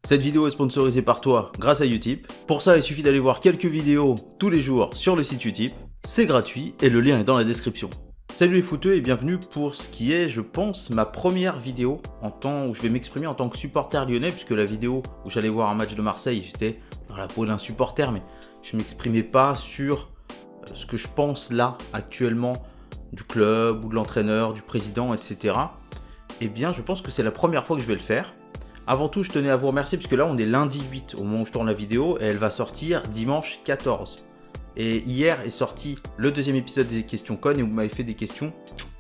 Cette vidéo est sponsorisée par toi grâce à Utip. Pour ça, il suffit d'aller voir quelques vidéos tous les jours sur le site Utip. C'est gratuit et le lien est dans la description. Salut les footeux et bienvenue pour ce qui est, je pense, ma première vidéo où je vais m'exprimer en tant que supporter lyonnais, puisque la vidéo où j'allais voir un match de Marseille, j'étais dans la peau d'un supporter, mais je ne m'exprimais pas sur ce que je pense là, actuellement, du club ou de l'entraîneur, du président, etc. Eh bien, je pense que c'est la première fois que je vais le faire. Avant tout, je tenais à vous remercier puisque là, on est lundi 8 au moment où je tourne la vidéo et elle va sortir dimanche 14. Et hier est sorti le deuxième épisode des questions connes et vous m'avez fait des questions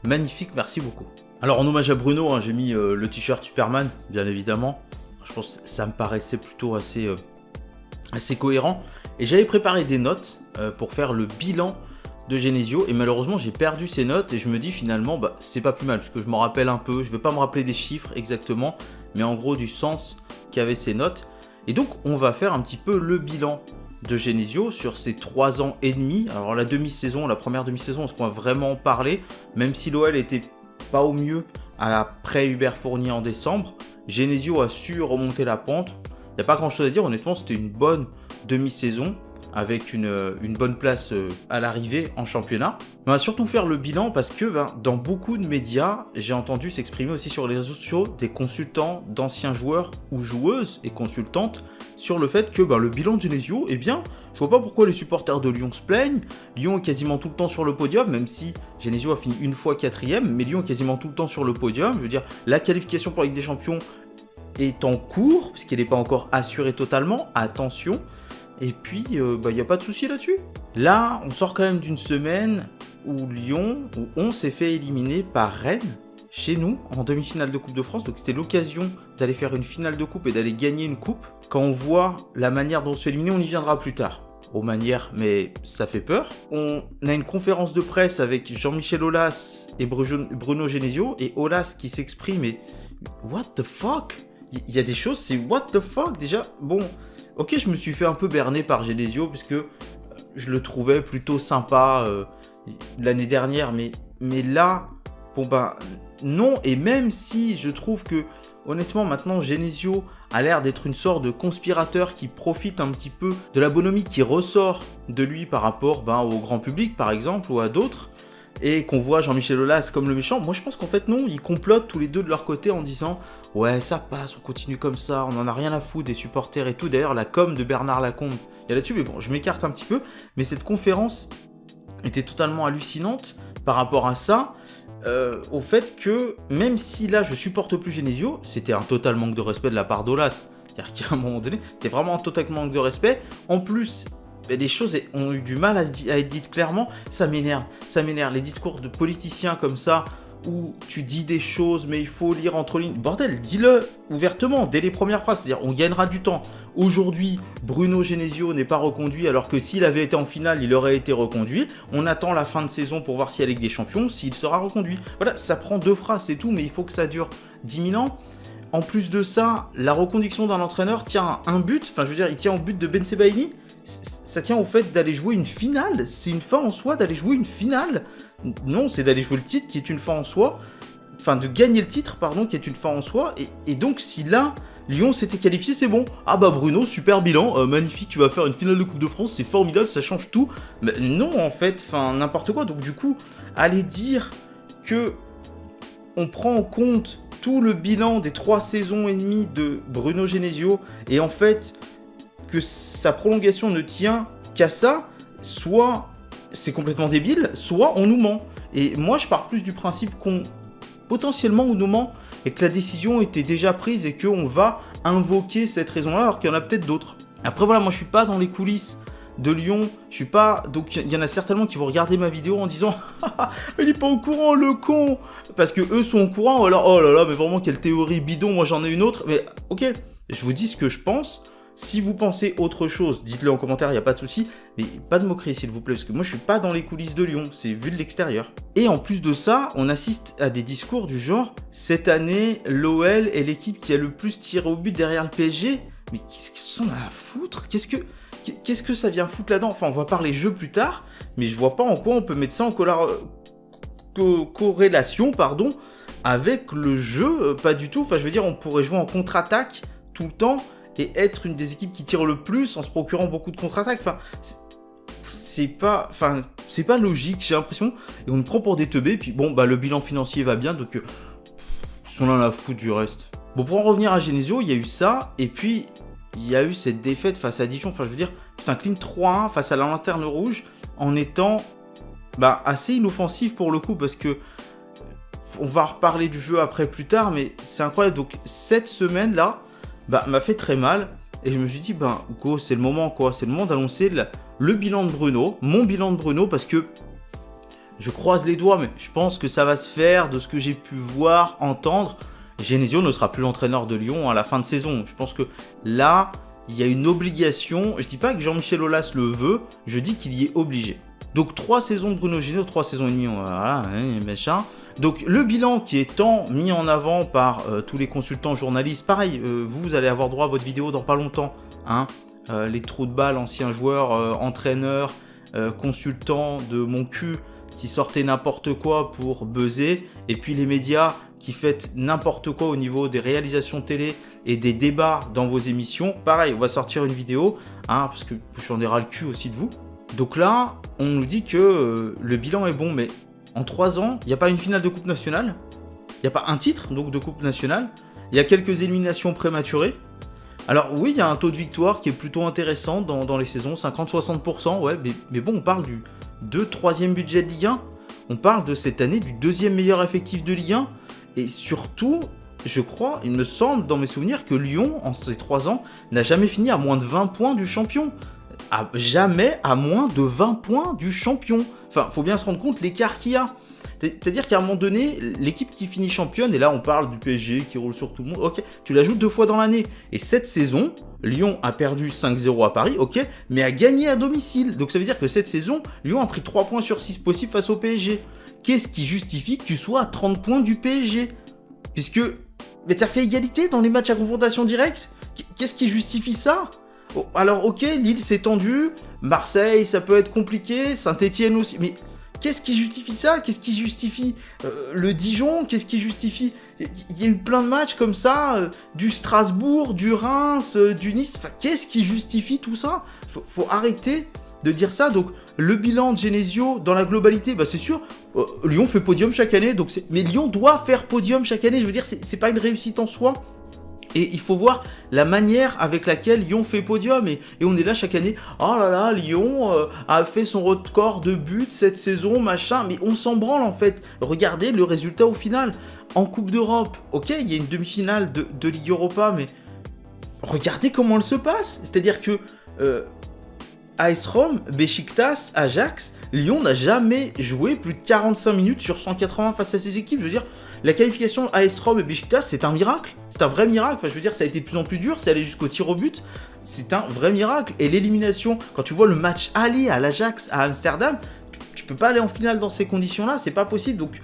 magnifiques, merci beaucoup. Alors en hommage à Bruno, j'ai mis le t-shirt Superman, bien évidemment. Je pense que ça me paraissait plutôt assez cohérent. Et j'avais préparé des notes pour faire le bilan de Genesio et malheureusement j'ai perdu ces notes et je me dis finalement c'est pas plus mal parce que je m'en rappelle un peu, je vais pas me rappeler des chiffres exactement mais en gros du sens qu'avaient ces notes. Et donc on va faire un petit peu le bilan de Genesio sur ces 3 ans et demi. Alors la demi-saison, la première demi-saison, est-ce qu'on va vraiment en parler? Même si l'OL était pas au mieux à l'après Hubert Fournier en décembre, Genesio a su remonter la pente. Il n'y a pas grand chose à dire, honnêtement c'était une bonne demi-saison avec une bonne place à l'arrivée en championnat. On va surtout faire le bilan parce que dans beaucoup de médias, j'ai entendu s'exprimer aussi sur les réseaux sociaux des consultants d'anciens joueurs ou joueuses et consultantes sur le fait que le bilan de Genesio, je vois pas pourquoi les supporters de Lyon se plaignent. Lyon est quasiment tout le temps sur le podium, même si Genesio a fini une fois 4ème, mais Lyon est quasiment tout le temps sur le podium. Je veux dire, la qualification pour la Ligue des Champions est en cours, puisqu'elle n'est pas encore assurée totalement, attention. Et puis, y a pas de souci là-dessus. Là, on sort quand même d'une semaine où on s'est fait éliminer par Rennes, chez nous, en demi-finale de Coupe de France. Donc c'était l'occasion d'aller faire une finale de Coupe et d'aller gagner une Coupe. Quand on voit la manière dont on se fait éliminer, on y viendra plus tard. Aux manières, mais ça fait peur. On a une conférence de presse avec Jean-Michel Aulas et Bruno Genesio. Et Aulas qui s'exprime et... What the fuck? Il y a des choses, c'est what the fuck déjà. Bon... Ok, je me suis fait un peu berner par Genesio puisque je le trouvais plutôt sympa l'année dernière, mais là, non. Et même si je trouve que, honnêtement, maintenant, Genesio a l'air d'être une sorte de conspirateur qui profite un petit peu de la bonhomie qui ressort de lui par rapport au grand public, par exemple, ou à d'autres, et qu'on voit Jean-Michel Aulas comme le méchant. Moi je pense qu'en fait non, ils complotent tous les deux de leur côté en disant ouais ça passe, on continue comme ça, on en a rien à foutre des supporters et tout. D'ailleurs la com de Bernard Lacombe, il y a là-dessus, mais bon je m'écarte un petit peu, mais cette conférence était totalement hallucinante par rapport à ça, au fait que même si là je supporte plus Genesio, c'était un total manque de respect de la part d'Aulas, c'est-à-dire qu'à un moment donné, c'était vraiment un total manque de respect, en plus... les choses ont eu du mal à être dites clairement, ça m'énerve, les discours de politiciens comme ça, où tu dis des choses mais il faut lire entre lignes, bordel, dis-le ouvertement, dès les premières phrases, c'est-à-dire on gagnera du temps. Aujourd'hui, Bruno Genesio n'est pas reconduit alors que s'il avait été en finale, il aurait été reconduit, on attend la fin de saison pour voir s'il y a Ligue des Champions, s'il sera reconduit. Voilà, ça prend 2 phrases, c'est tout, mais il faut que ça dure 10 000 ans. En plus de ça, la reconduction d'un entraîneur tient à un but, il tient au but de Ben Sebaini. Ça tient au fait d'aller jouer une finale. C'est une fin en soi d'aller jouer une finale. Non, c'est d'aller jouer le titre qui est une fin en soi. Enfin, de gagner le titre, pardon, qui est une fin en soi. Et donc, si là, Lyon s'était qualifié, c'est bon. Ah Bruno, super bilan, magnifique, tu vas faire une finale de Coupe de France, c'est formidable, ça change tout. Mais non, en fait, n'importe quoi. Donc du coup, aller dire que on prend en compte tout le bilan des 3 saisons et demie de Bruno Genesio, et en fait... que sa prolongation ne tient qu'à ça, soit c'est complètement débile, soit on nous ment. Et moi je pars plus du principe potentiellement on nous ment et que la décision était déjà prise et qu'on va invoquer cette raison-là alors qu'il y en a peut-être d'autres. Après voilà, moi je suis pas dans les coulisses de Lyon, je suis pas... Donc il y en a certainement qui vont regarder ma vidéo en disant « il est pas au courant le con !» Parce que eux sont au courant, ou alors « oh là là, mais vraiment quelle théorie bidon, moi j'en ai une autre !» Mais ok, je vous dis ce que je pense. Si vous pensez autre chose, dites-le en commentaire, il n'y a pas de souci, mais pas de moquerie s'il vous plaît, parce que moi je suis pas dans les coulisses de Lyon, c'est vu de l'extérieur. Et en plus de ça, on assiste à des discours du genre « Cette année, l'OL est l'équipe qui a le plus tiré au but derrière le PSG ». Mais qu'est-ce que ça en a à foutre ? Qu'est-ce que ça vient foutre là-dedans ? Enfin, on va parler jeu plus tard, mais je vois pas en quoi on peut mettre ça en corrélation, avec le jeu, pas du tout. Enfin, je veux dire, on pourrait jouer en contre-attaque tout le temps et être une des équipes qui tire le plus en se procurant beaucoup de contre-attaques. Enfin, c'est pas logique, j'ai l'impression. Et on nous prend pour des teubés, puis bon, bah le bilan financier va bien, donc ils sont là à la foutre du reste. Bon, pour en revenir à Genesio, il y a eu ça, et puis il y a eu cette défaite face à Dijon. Enfin, je veux dire, c'est un clean 3-1 face à la Lanterne Rouge, en étant assez inoffensif pour le coup, parce que on va reparler du jeu après plus tard, mais c'est incroyable. Donc cette semaine-là, m'a fait très mal, et je me suis dit, go, c'est le moment, quoi. C'est le moment d'annoncer le bilan de Bruno, mon bilan de Bruno, parce que je croise les doigts, mais je pense que ça va se faire de ce que j'ai pu voir, entendre. Genesio ne sera plus l'entraîneur de Lyon à la fin de saison. Je pense que là, il y a une obligation. Je dis pas que Jean-Michel Aulas le veut, je dis qu'il y est obligé. Donc 3 saisons de Bruno Genesio, 3 saisons et demie, voilà, machin. Donc le bilan qui est tant mis en avant par tous les consultants journalistes, pareil, vous allez avoir droit à votre vidéo dans pas longtemps, hein. Les trous de balles, anciens joueurs, entraîneurs, consultants de mon cul qui sortaient n'importe quoi pour buzzer, et puis les médias qui faites n'importe quoi au niveau des réalisations télé et des débats dans vos émissions. Pareil, on va sortir une vidéo, hein, parce que j'en ai ras le cul aussi de vous. Donc là, on nous dit que le bilan est bon, mais en 3 ans, il n'y a pas une finale de Coupe nationale, il n'y a pas un titre donc de Coupe nationale, il y a quelques éliminations prématurées. Alors oui, il y a un taux de victoire qui est plutôt intéressant dans les saisons, 50-60%, ouais, mais bon, on parle du 2-3e budget de Ligue 1, on parle de cette année du 2e meilleur effectif de Ligue 1, et surtout, je crois, il me semble dans mes souvenirs que Lyon, en ces 3 ans, n'a jamais fini à moins de 20 points du champion. Jamais à moins de 20 points du champion. Enfin, faut bien se rendre compte l'écart qu'il y a. C'est-à-dire qu'à un moment donné, l'équipe qui finit championne, et là on parle du PSG qui roule sur tout le monde, ok, tu l'ajoutes 2 fois dans l'année. Et cette saison, Lyon a perdu 5-0 à Paris, ok, mais a gagné à domicile. Donc ça veut dire que cette saison, Lyon a pris 3 points sur 6 possibles face au PSG. Qu'est-ce qui justifie que tu sois à 30 points du PSG? Puisque, mais t'as fait égalité dans les matchs à confrontation directe. Qu'est-ce qui justifie ça? Alors ok, Lille s'est tendu, Marseille ça peut être compliqué, Saint-Etienne aussi, mais qu'est-ce qui justifie ça? Qu'est-ce qui justifie le Dijon? Qu'est-ce qui justifie... Il y a eu plein de matchs comme ça, du Strasbourg, du Reims, du Nice, enfin qu'est-ce qui justifie tout ça? Faut arrêter de dire ça. Donc le bilan de Genesio dans la globalité, c'est sûr, Lyon fait podium chaque année, donc mais Lyon doit faire podium chaque année, je veux dire c'est pas une réussite en soi. Et il faut voir la manière avec laquelle Lyon fait podium. Et on est là chaque année. Oh là là, Lyon a fait son record de buts cette saison, machin. Mais on s'en branle en fait. Regardez le résultat au final. En Coupe d'Europe, ok, il y a une demi-finale de Ligue Europa, mais regardez comment elle se passe. C'est-à-dire que AS Rome, Beşiktaş, Ajax, Lyon n'a jamais joué plus de 45 minutes sur 180 face à ces équipes. Je veux dire, la qualification AS Rome et Beşiktaş, c'est un miracle. C'est un vrai miracle. Enfin, je veux dire, ça a été de plus en plus dur. C'est allé jusqu'au tir au but. C'est un vrai miracle. Et l'élimination, quand tu vois le match aller à l'Ajax, à Amsterdam, tu peux pas aller en finale dans ces conditions-là. C'est pas possible. Donc,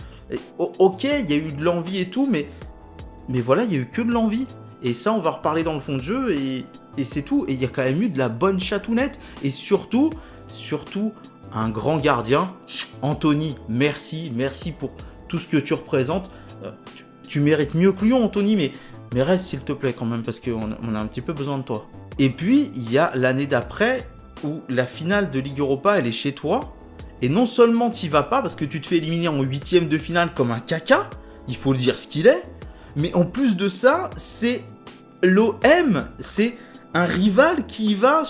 ok, il y a eu de l'envie et tout, mais voilà, il y a eu que de l'envie. Et ça, on va reparler dans le fond de jeu. Et c'est tout. Et il y a quand même eu de la bonne chatounette. Et surtout, un grand gardien. Anthony, merci pour tout ce que tu représentes. Tu mérites mieux que Lyon, Anthony, mais reste s'il te plaît quand même, parce qu'on a un petit peu besoin de toi. Et puis, il y a l'année d'après, où la finale de Ligue Europa, elle est chez toi. Et non seulement t'y vas pas, parce que tu te fais éliminer en 8e de finale comme un caca, il faut le dire ce qu'il est, mais en plus de ça, c'est l'OM, c'est un rival qui va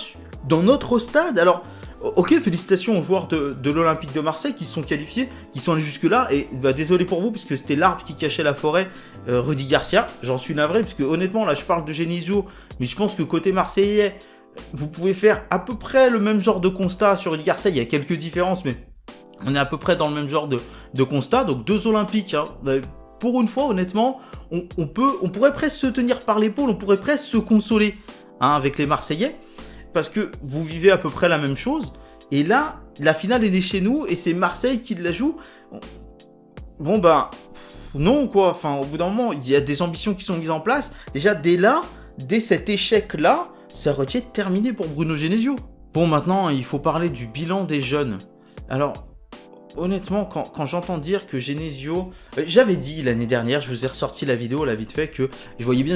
dans notre stade. Alors, ok, félicitations aux joueurs de l'Olympique de Marseille qui se sont qualifiés, qui sont allés jusque-là. Et désolé pour vous, puisque c'était l'arbre qui cachait la forêt, Rudy Garcia. J'en suis navré, puisque honnêtement, là, je parle de Genesio, mais je pense que côté marseillais, vous pouvez faire à peu près le même genre de constat sur Rudy Garcia. Il y a quelques différences, mais on est à peu près dans le même genre de constat. Donc, 2 Olympiques, hein. Pour une fois, honnêtement, on pourrait presque se tenir par l'épaule, on pourrait presque se consoler, hein, avec les Marseillais. Parce que vous vivez à peu près la même chose. Et là, la finale est née chez nous et c'est Marseille qui la joue. Bon, non, quoi. Enfin, au bout d'un moment, il y a des ambitions qui sont mises en place. Déjà, dès cet échec-là, ça aurait été terminé pour Bruno Genesio. Bon, maintenant, il faut parler du bilan des jeunes. Alors, honnêtement, quand j'entends dire que Genesio... j'avais dit l'année dernière, je vous ai ressorti la vidéo là vite fait, que je voyais bien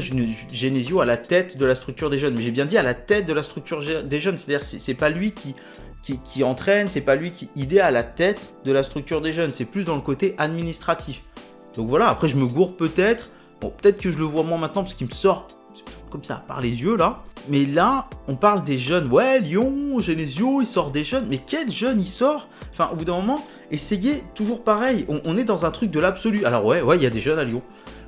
Genesio à la tête de la structure des jeunes. Mais j'ai bien dit à la tête de la structure des jeunes, c'est-à-dire c'est pas lui qui entraîne, c'est pas lui il est à la tête de la structure des jeunes, c'est plus dans le côté administratif. Donc voilà, après je me gourre peut-être, bon peut-être que je le vois moins maintenant parce qu'il me sort comme ça par les yeux là, mais là on parle des jeunes, ouais Lyon, Genesio, il sort des jeunes, mais quel jeune il sort? Enfin au bout d'un moment, essayez toujours pareil, on est dans un truc de l'absolu. Alors ouais, il y a des jeunes à Lyon.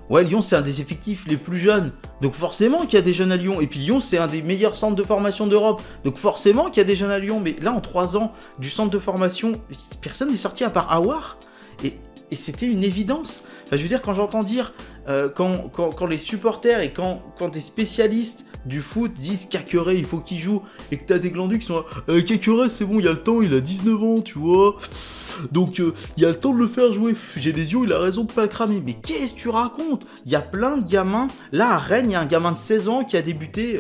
Ouais, Lyon, c'est un des effectifs les plus jeunes. Donc forcément qu'il y a des jeunes à Lyon. Et puis Lyon, c'est un des meilleurs centres de formation d'Europe. Donc forcément qu'il y a des jeunes à Lyon. Mais là, en 3 ans, du centre de formation, personne n'est sorti à part Aouar. Et c'était une évidence. Enfin, je veux dire, quand j'entends dire, quand les supporters et quand des spécialistes du foot disent Caqueret, il faut qu'il joue, et que t'as des glandus qui sont là, Caqueret, c'est bon, il y a le temps, il a 19 ans, tu vois. Donc, il y a le temps de le faire jouer. Genesio, il a raison de pas le cramer. Mais qu'est-ce que tu racontes? Il y a plein de gamins. Là, à Rennes, il y a un gamin de 16 ans qui a débuté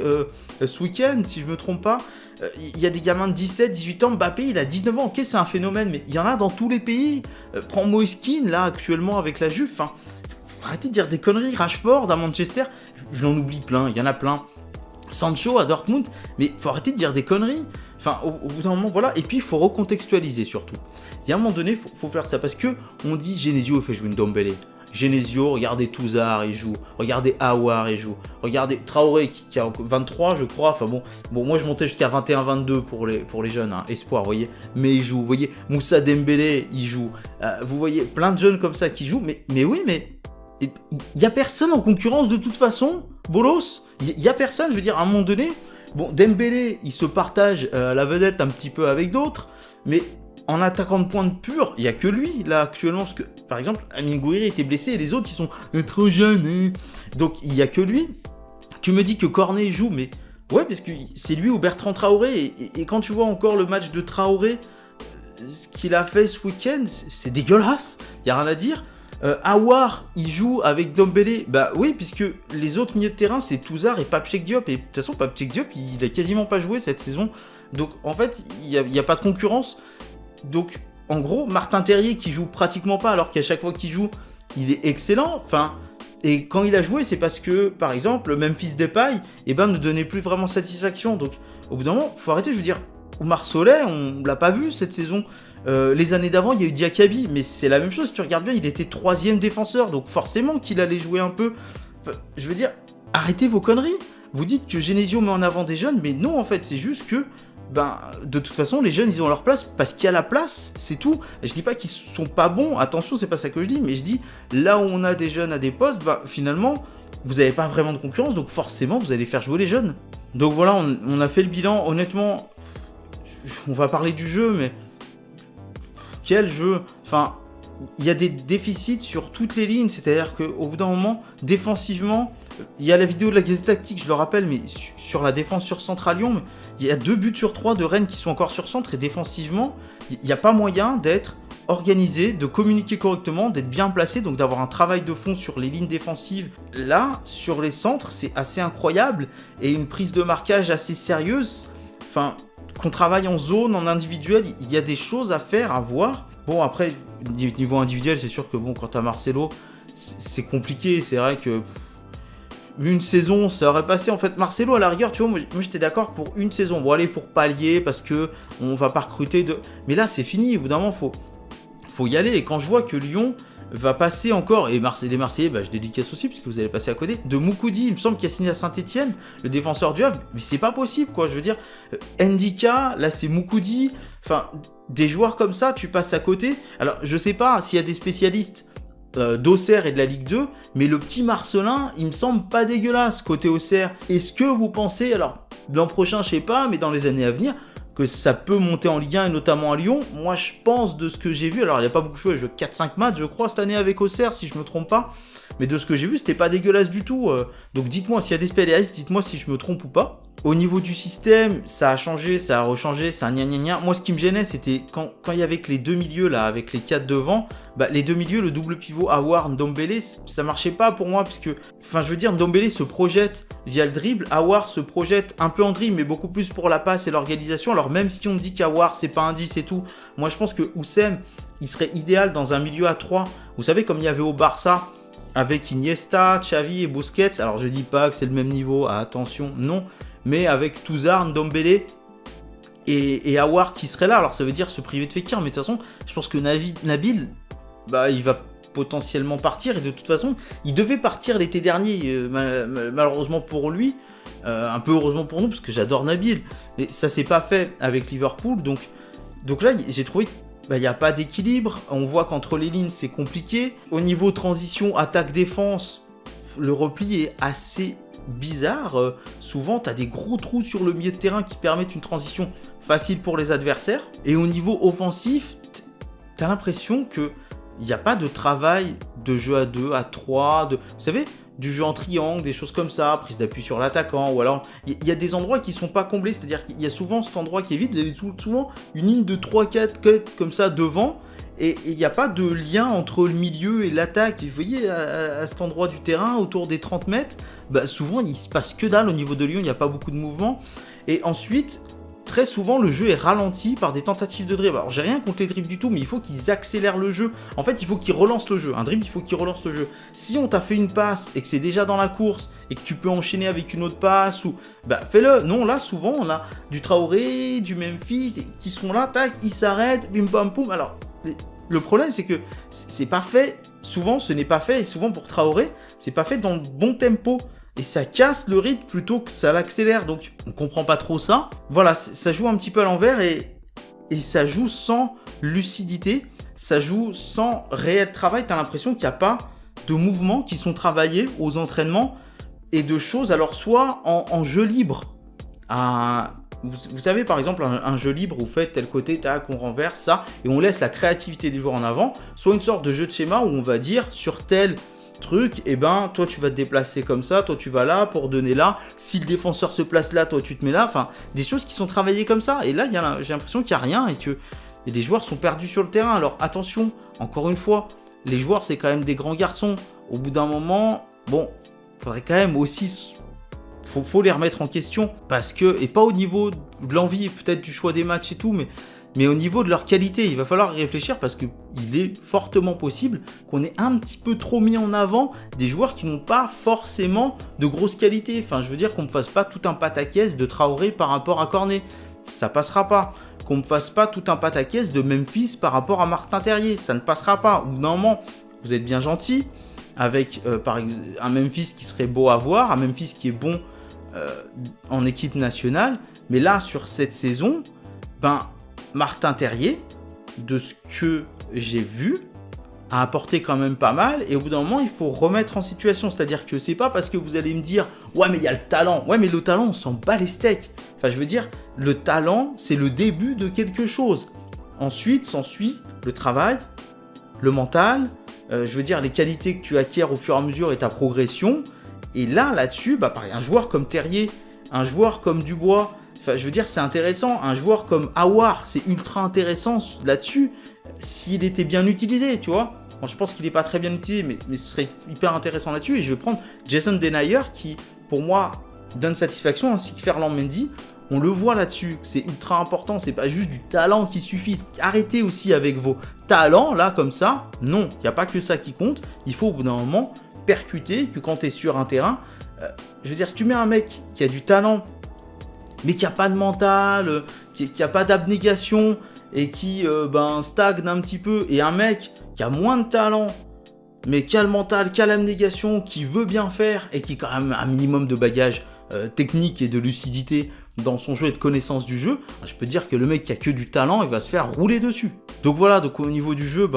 ce week-end, si je me trompe pas. Il y a des gamins de 17, 18 ans, Mbappé il a 19 ans, ok c'est un phénomène, mais il y en a dans tous les pays. Prends Moiskin là actuellement avec la Juve, enfin, faut arrêter de dire des conneries. Rashford à Manchester, j'en oublie plein, il y en a plein. Sancho à Dortmund, mais faut arrêter de dire des conneries. Enfin, au bout d'un moment, voilà, et puis il faut recontextualiser surtout. Il y a un moment donné, faut faire ça, parce que on dit Genesio fait jouer une Ndombele. Genesio, regardez Touzard, il joue. Regardez Aouar, il joue. Regardez Traoré, qui a 23, je crois. Enfin bon, moi je montais jusqu'à 21-22 pour les jeunes, hein, espoir, vous voyez. Mais il joue, vous voyez. Moussa Dembélé, il joue. Vous voyez, plein de jeunes comme ça qui jouent. Mais oui, mais il n'y a personne en concurrence de toute façon, Bolos. Il n'y a personne, je veux dire, à un moment donné. Bon, Dembélé, il se partage la vedette un petit peu avec d'autres. Mais en attaquant de pointe pure, il n'y a que lui, là, actuellement, parce que, par exemple, Amine Gouiri était blessé, et les autres, ils sont trop jeunes, hein. Donc, il n'y a que lui. Tu me dis que Cornet joue, mais ouais, parce que c'est lui ou Bertrand Traoré, et quand tu vois encore le match de Traoré, ce qu'il a fait ce week-end, c'est dégueulasse, il n'y a rien à dire. Aouar, il joue avec Ndombele, bah oui, puisque les autres milieux de terrain, c'est Touzard et Pape Cheikh Diop, et de toute façon, Pape Cheikh Diop, il a quasiment pas joué cette saison, donc en fait, il n'y a pas de concurrence. Donc, en gros, Martin Terrier qui joue pratiquement pas, alors qu'à chaque fois qu'il joue, il est excellent. Enfin, et quand il a joué, c'est parce que, par exemple, Memphis Depay, ne donnait plus vraiment satisfaction. Donc, au bout d'un moment, faut arrêter. Je veux dire, Oumar Solet, on l'a pas vu cette saison. Les années d'avant, il y a eu Diakabi, mais c'est la même chose. Si tu regardes bien, il était 3e défenseur, donc forcément qu'il allait jouer un peu. Enfin, je veux dire, arrêtez vos conneries. Vous dites que Genesio met en avant des jeunes, mais non, en fait, c'est juste que de toute façon, les jeunes, ils ont leur place parce qu'il y a la place, c'est tout. Je dis pas qu'ils sont pas bons, attention, c'est pas ça que je dis, mais je dis, là où on a des jeunes à des postes, finalement, vous n'avez pas vraiment de concurrence, donc forcément, vous allez faire jouer les jeunes. Donc voilà, on a fait le bilan, honnêtement, on va parler du jeu, mais quel jeu? Enfin, il y a des déficits sur toutes les lignes, c'est-à-dire qu'au bout d'un moment, défensivement, il y a la vidéo de la Gazette Tactique, je le rappelle, mais sur la défense sur centre à Lyon, il y a 2 buts sur 3 de Rennes qui sont encore sur centre, et défensivement, il n'y a pas moyen d'être organisé, de communiquer correctement, d'être bien placé, donc d'avoir un travail de fond sur les lignes défensives. Là, sur les centres, c'est assez incroyable, et une prise de marquage assez sérieuse. Enfin, qu'on travaille en zone, en individuel, il y a des choses à faire, à voir. Bon, après, niveau individuel, c'est sûr que bon, quand t'as Marcelo, c'est compliqué, c'est vrai que une saison, ça aurait passé. En fait, Marcelo, à la rigueur, tu vois, moi j'étais d'accord pour une saison. Bon, allez, pour pallier, parce que on va pas recruter de... Mais là, c'est fini, au bout d'un moment, faut y aller. Et quand je vois que Lyon va passer encore, et les Marseillais, je dédicace aussi, parce que vous allez passer à côté, de Moukoudi, il me semble qu'il a signé à Saint-Etienne, le défenseur du Havre, mais c'est pas possible, quoi, je veux dire. Ndika, là, c'est Moukoudi, enfin, des joueurs comme ça, tu passes à côté. Alors, je sais pas s'il y a des spécialistes d'Auxerre et de la Ligue 2, mais le petit Marcelin, il me semble pas dégueulasse côté Auxerre. Est-ce que vous pensez, alors l'an prochain je sais pas, mais dans les années à venir, que ça peut monter en Ligue 1 et notamment à Lyon? Moi je pense, de ce que j'ai vu, alors il n'a pas beaucoup joué, il joue 4-5 matchs je crois cette année avec Auxerre si je me trompe pas, mais de ce que j'ai vu c'était pas dégueulasse du tout, donc dites-moi s'il y a des spécialistes, dites-moi si je me trompe ou pas. Au niveau du système, ça a changé, ça a rechangé, ça a gna gna gna. Moi, ce qui me gênait, c'était quand il y avait que les deux milieux, là, avec les 4 devant, bah, les deux milieux, le double pivot Aouar, Ndombele, ça marchait pas pour moi, puisque, enfin, je veux dire, Ndombele se projette via le dribble, Aouar se projette un peu en dribble, mais beaucoup plus pour la passe et l'organisation. Alors, même si on me dit qu'Aouar, c'est pas un 10 et tout, moi, je pense que Oussem, il serait idéal dans un milieu à 3. Vous savez, comme il y avait au Barça, avec Iniesta, Xavi et Busquets. Alors, je dis pas que c'est le même niveau, attention, non. Mais avec Touzard, Ndombele et Aouar qui serait là. Alors ça veut dire se priver de Fekir, mais de toute façon, je pense que Nabil, bah, il va potentiellement partir. Et de toute façon, il devait partir l'été dernier, malheureusement pour lui. Un peu heureusement pour nous, parce que j'adore Nabil. Mais ça s'est pas fait avec Liverpool. Donc là, j'ai trouvé qu'il n'y a pas d'équilibre. On voit qu'entre les lignes, c'est compliqué. Au niveau transition, attaque-défense, le repli est assez bizarre. Souvent, tu as des gros trous sur le milieu de terrain qui permettent une transition facile pour les adversaires. Et au niveau offensif, tu as l'impression qu'il n'y a pas de travail de jeu à 2, à 3, vous savez, du jeu en triangle, des choses comme ça, prise d'appui sur l'attaquant, ou alors il y a des endroits qui ne sont pas comblés, c'est-à-dire qu'il y a souvent cet endroit qui est vide, vous avez souvent une ligne de 3-4 cuts comme ça devant, et il n'y a pas de lien entre le milieu et l'attaque. Vous voyez, à cet endroit du terrain, autour des 30 mètres, bah souvent il se passe que dalle au niveau de Lyon, il n'y a pas beaucoup de mouvement. Et ensuite, très souvent, le jeu est ralenti par des tentatives de dribble. Alors, j'ai rien contre les dribbles du tout, mais il faut qu'ils accélèrent le jeu. En fait, il faut qu'ils relancent le jeu. Un dribble, il faut qu'il relance le jeu. Si on t'a fait une passe et que c'est déjà dans la course et que tu peux enchaîner avec une autre passe, ou bah fais-le. Non, là, souvent, on a du Traoré, du Memphis qui sont là, tac, ils s'arrêtent, bim pam poum. Alors, le problème, c'est que c'est pas fait. Souvent, ce n'est pas fait, et souvent pour Traoré, c'est pas fait dans le bon tempo. Et ça casse le rythme plutôt que ça l'accélère. Donc, on comprend pas trop ça. Voilà, ça joue un petit peu à l'envers et ça joue sans lucidité. Ça joue sans réel travail. T'as l'impression qu'il n'y a pas de mouvements qui sont travaillés aux entraînements et de choses. Alors, soit en jeu libre. Vous savez, par exemple, un jeu libre, vous faites tel côté, tac, on renverse ça. Et on laisse la créativité des joueurs en avant. Soit une sorte de jeu de schéma où on va dire sur tel truc, et ben toi tu vas te déplacer comme ça, toi tu vas là pour donner là, si le défenseur se place là, toi tu te mets là, enfin des choses qui sont travaillées comme ça, et là j'ai l'impression qu'il n'y a rien et que les joueurs sont perdus sur le terrain. Alors attention, encore une fois, les joueurs c'est quand même des grands garçons, au bout d'un moment, bon, faudrait quand même aussi, faut les remettre en question, parce que, et pas au niveau de l'envie, peut-être du choix des matchs et tout, mais au niveau de leur qualité, il va falloir réfléchir parce qu'il est fortement possible qu'on ait un petit peu trop mis en avant des joueurs qui n'ont pas forcément de grosses qualités. Enfin, je veux dire qu'on ne me fasse pas tout un pataquès de Traoré par rapport à Cornet. Ça passera pas. Qu'on ne me fasse pas tout un pataquès de Memphis par rapport à Martin Terrier. Ça ne passera pas. Ou normalement, vous êtes bien gentil avec par exemple un Memphis qui serait beau à voir, un Memphis qui est bon en équipe nationale. Mais là, sur cette saison, Martin Terrier, de ce que j'ai vu, a apporté quand même pas mal, et au bout d'un moment, il faut remettre en situation. C'est-à-dire que c'est pas parce que vous allez me dire « Ouais, mais il y a le talent ». Ouais, mais le talent, on s'en bat les steaks. Enfin, je veux dire, le talent, c'est le début de quelque chose. Ensuite, s'ensuit le travail, le mental, je veux dire, les qualités que tu acquiers au fur et à mesure et ta progression. Et là-dessus, pareil, un joueur comme Terrier, un joueur comme Dubois, enfin, je veux dire, c'est intéressant. Un joueur comme Aouar, c'est ultra intéressant là-dessus, s'il était bien utilisé, tu vois. Bon, je pense qu'il n'est pas très bien utilisé, mais ce serait hyper intéressant là-dessus. Et je vais prendre Jason Denayer, qui, pour moi, donne satisfaction, ainsi que Ferland Mendy. On le voit là-dessus, c'est ultra important. C'est pas juste du talent qui suffit. Arrêtez aussi avec vos talents, là, comme ça. Non, il n'y a pas que ça qui compte. Il faut, au bout d'un moment, percuter, que quand tu es sur un terrain, je veux dire, si tu mets un mec qui a du talent, mais qui n'a pas de mental, qui n'a pas d'abnégation et qui stagne un petit peu, et un mec qui a moins de talent, mais qui a le mental, qui a l'abnégation, qui veut bien faire et qui a quand même un minimum de bagage technique et de lucidité dans son jeu et de connaissance du jeu, je peux te dire que le mec qui a que du talent, il va se faire rouler dessus. Donc voilà, donc au niveau du jeu,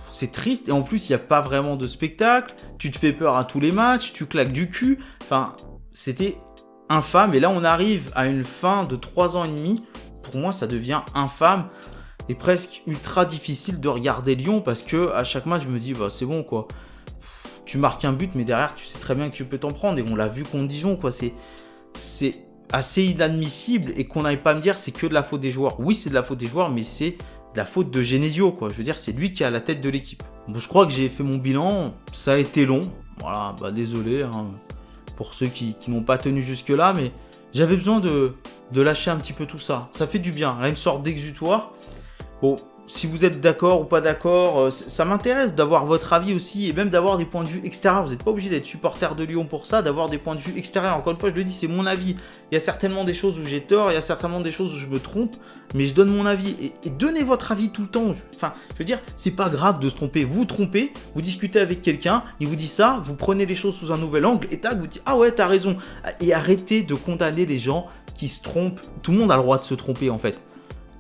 c'est triste, et en plus il n'y a pas vraiment de spectacle, tu te fais peur à tous les matchs, tu claques du cul, enfin c'était infâme. Et là on arrive à une fin de 3 ans et demi, pour moi ça devient infâme et presque ultra difficile de regarder Lyon, parce que à chaque match je me dis c'est bon quoi, tu marques un but mais derrière tu sais très bien que tu peux t'en prendre, et on l'a vu contre Dijon quoi, c'est assez inadmissible et qu'on n'aille pas me dire c'est que de la faute des joueurs. Oui, c'est de la faute des joueurs, mais c'est de la faute de Genesio, quoi. Je veux dire, c'est lui qui est à la tête de l'équipe. Bon, je crois que j'ai fait mon bilan, ça a été long. Voilà, bah désolé hein, pour ceux qui n'ont pas tenu jusque-là, mais j'avais besoin de lâcher un petit peu tout ça. Ça fait du bien, une sorte d'exutoire. Bon, si vous êtes d'accord ou pas d'accord, ça m'intéresse d'avoir votre avis aussi et même d'avoir des points de vue extérieurs. Vous n'êtes pas obligé d'être supporter de Lyon pour ça, d'avoir des points de vue extérieurs. Encore une fois, je le dis, c'est mon avis. Il y a certainement des choses où j'ai tort, il y a certainement des choses où je me trompe, mais je donne mon avis. Et donnez votre avis tout le temps. Enfin, je veux dire, c'est pas grave de se tromper. Vous vous trompez, vous discutez avec quelqu'un, il vous dit ça, vous prenez les choses sous un nouvel angle et tac, vous dites ah ouais, t'as raison. Et arrêtez de condamner les gens qui se trompent. Tout le monde a le droit de se tromper en fait.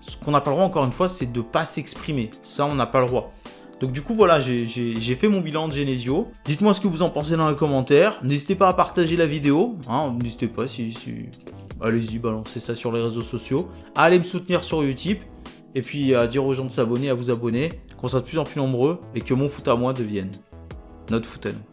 Ce qu'on n'a pas le droit, encore une fois, c'est de ne pas s'exprimer. Ça, on n'a pas le droit. Donc du coup, voilà, j'ai fait mon bilan de Genesio. Dites-moi ce que vous en pensez dans les commentaires. N'hésitez pas à partager la vidéo. Hein, n'hésitez pas, allez-y, balancez ça sur les réseaux sociaux. Allez me soutenir sur Utip. Et puis à dire aux gens de s'abonner, à vous abonner. Qu'on soit de plus en plus nombreux et que mon foot à moi devienne notre foot à nous.